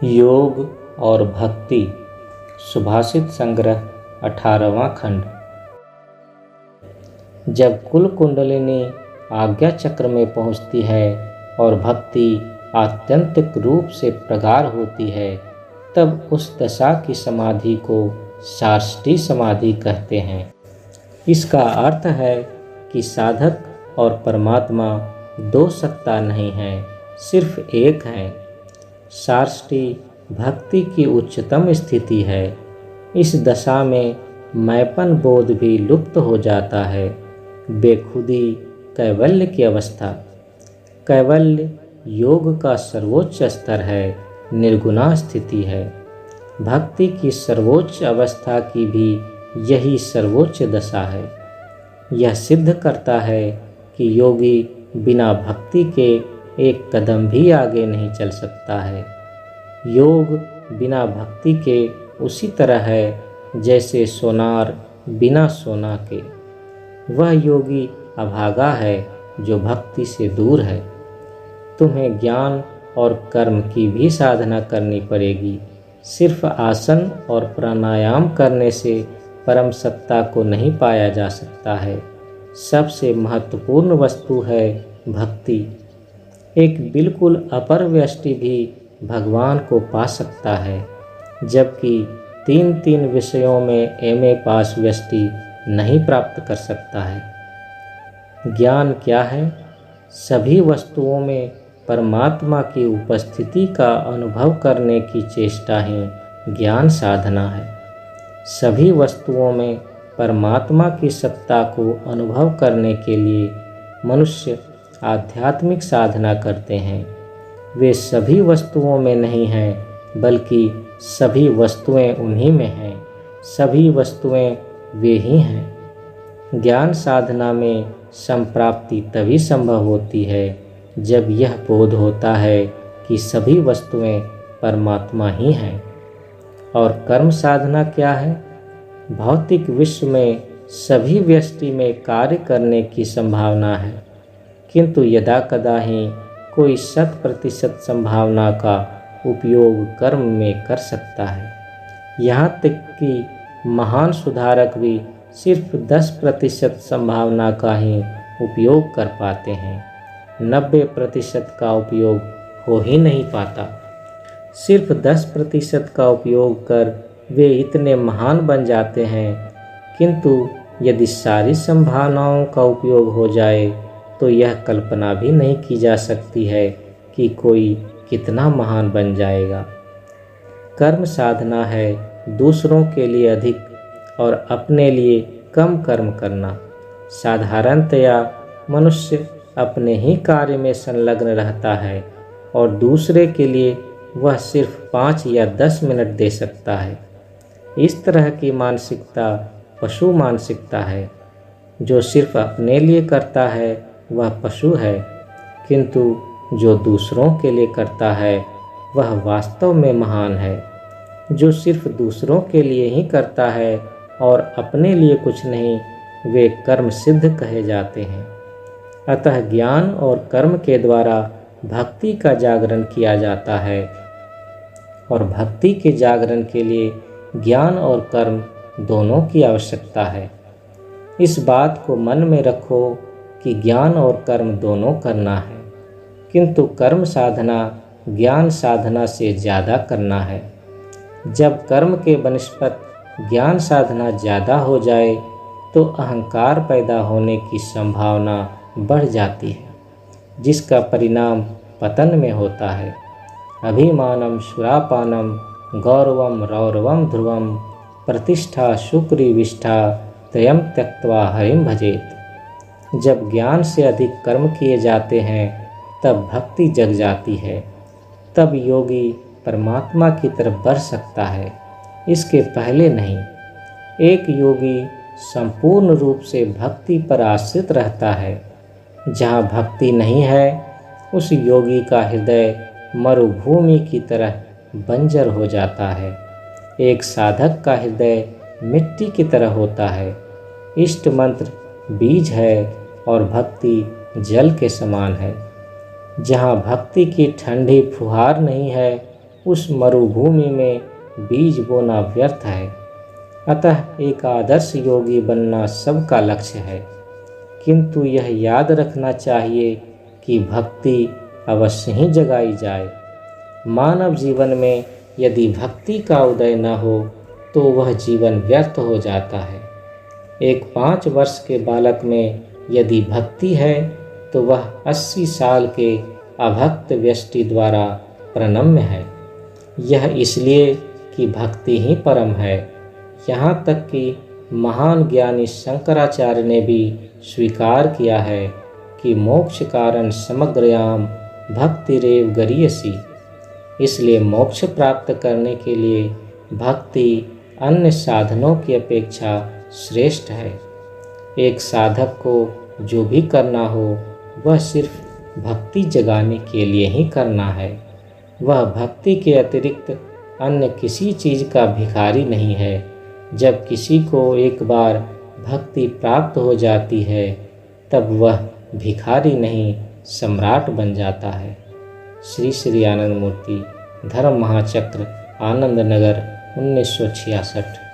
योग और भक्ति सुभाषित संग्रह 18वां खंड। जब कुल कुंडलिनी आज्ञा चक्र में पहुँचती है और भक्ति आत्यंतिक रूप से प्रगाढ़ होती है, तब उस दशा की समाधि को साष्टी समाधि कहते हैं। इसका अर्थ है कि साधक और परमात्मा दो सत्ता नहीं है, सिर्फ एक है। साष्टी भक्ति की उच्चतम स्थिति है। इस दशा में मैपन बोध भी लुप्त हो जाता है। बेखुदी कैवल्य की अवस्था। कैवल्य योग का सर्वोच्च स्तर है, निर्गुणा स्थिति है। भक्ति की सर्वोच्च अवस्था की भी यही सर्वोच्च दशा है। यह सिद्ध करता है कि योगी बिना भक्ति के एक कदम भी आगे नहीं चल सकता है। योग बिना भक्ति के उसी तरह है जैसे सोनार बिना सोना के। वह योगी अभागा है जो भक्ति से दूर है। तुम्हें ज्ञान और कर्म की भी साधना करनी पड़ेगी। सिर्फ आसन और प्राणायाम करने से परम सत्ता को नहीं पाया जा सकता है। सबसे महत्वपूर्ण वस्तु है भक्ति। एक बिल्कुल अपर व्यष्टि भी भगवान को पा सकता है, जबकि तीन विषयों में एमए पास व्यष्टि नहीं प्राप्त कर सकता है। ज्ञान क्या है? सभी वस्तुओं में परमात्मा की उपस्थिति का अनुभव करने की चेष्टा ही ज्ञान साधना है। सभी वस्तुओं में परमात्मा की सत्ता को अनुभव करने के लिए मनुष्य आध्यात्मिक साधना करते हैं। वे सभी वस्तुओं में नहीं हैं, बल्कि सभी वस्तुएं उन्हीं में हैं। सभी वस्तुएं वे ही हैं। ज्ञान साधना में संप्राप्ति तभी संभव होती है जब यह बोध होता है कि सभी वस्तुएं परमात्मा ही हैं। और कर्म साधना क्या है? भौतिक विश्व में सभी व्यष्टि में कार्य करने की संभावना है, किंतु यदा कदा ही कोई 100% संभावना का उपयोग कर्म में कर सकता है। यहाँ तक कि महान सुधारक भी सिर्फ 10% संभावना का ही उपयोग कर पाते हैं। 90% का उपयोग हो ही नहीं पाता। सिर्फ 10% का उपयोग कर वे इतने महान बन जाते हैं, किंतु यदि सारी संभावनाओं का उपयोग हो जाए तो यह कल्पना भी नहीं की जा सकती है कि कोई कितना महान बन जाएगा। कर्म साधना है दूसरों के लिए अधिक और अपने लिए कम कर्म करना। साधारणतया मनुष्य अपने ही कार्य में संलग्न रहता है और दूसरे के लिए वह सिर्फ 5 या 10 मिनट दे सकता है। इस तरह की मानसिकता पशु मानसिकता है। जो सिर्फ अपने लिए करता है वह पशु है, किंतु जो दूसरों के लिए करता है वह वास्तव में महान है। जो सिर्फ दूसरों के लिए ही करता है और अपने लिए कुछ नहीं, वे कर्म सिद्ध कहे जाते हैं। अतः ज्ञान और कर्म के द्वारा भक्ति का जागरण किया जाता है, और भक्ति के जागरण के लिए ज्ञान और कर्म दोनों की आवश्यकता है। इस बात को मन में रखो कि ज्ञान और कर्म दोनों करना है, किंतु कर्म साधना ज्ञान साधना से ज़्यादा करना है। जब कर्म के बनिस्पत ज्ञान साधना ज़्यादा हो जाए तो अहंकार पैदा होने की संभावना बढ़ जाती है, जिसका परिणाम पतन में होता है। अभिमानम सुरापानम गौरवम रौरवम ध्रुवम प्रतिष्ठा शुक्रिविष्ठा त्रयम त्यक्त्वा हरिम भजेत। जब ज्ञान से अधिक कर्म किए जाते हैं तब भक्ति जग जाती है। तब योगी परमात्मा की तरफ बढ़ सकता है, इसके पहले नहीं। एक योगी संपूर्ण रूप से भक्ति पर आश्रित रहता है। जहाँ भक्ति नहीं है, उस योगी का हृदय मरुभूमि की तरह बंजर हो जाता है। एक साधक का हृदय मिट्टी की तरह होता है। इष्ट मंत्र बीज है और भक्ति जल के समान है। जहाँ भक्ति की ठंडी फुहार नहीं है, उस मरुभूमि में बीज बोना व्यर्थ है। अतः एक आदर्श योगी बनना सबका लक्ष्य है, किंतु यह याद रखना चाहिए कि भक्ति अवश्य ही जगाई जाए। मानव जीवन में यदि भक्ति का उदय न हो तो वह जीवन व्यर्थ हो जाता है। एक 5 वर्ष के बालक में यदि भक्ति है तो वह 80 साल के अभक्त व्यष्टि द्वारा प्रणम्य है। यह इसलिए कि भक्ति ही परम है। यहाँ तक कि महान ज्ञानी शंकराचार्य ने भी स्वीकार किया है कि मोक्ष कारण समग्रयाम भक्तिरेव गरीयसी। इसलिए मोक्ष प्राप्त करने के लिए भक्ति अन्य साधनों की अपेक्षा श्रेष्ठ है। एक साधक को जो भी करना हो वह सिर्फ भक्ति जगाने के लिए ही करना है। वह भक्ति के अतिरिक्त अन्य किसी चीज़ का भिखारी नहीं है। जब किसी को एक बार भक्ति प्राप्त हो जाती है तब वह भिखारी नहीं सम्राट बन जाता है। श्री श्री आनंद मूर्ति, धर्म महाचक्र, आनंद नगर, 1966।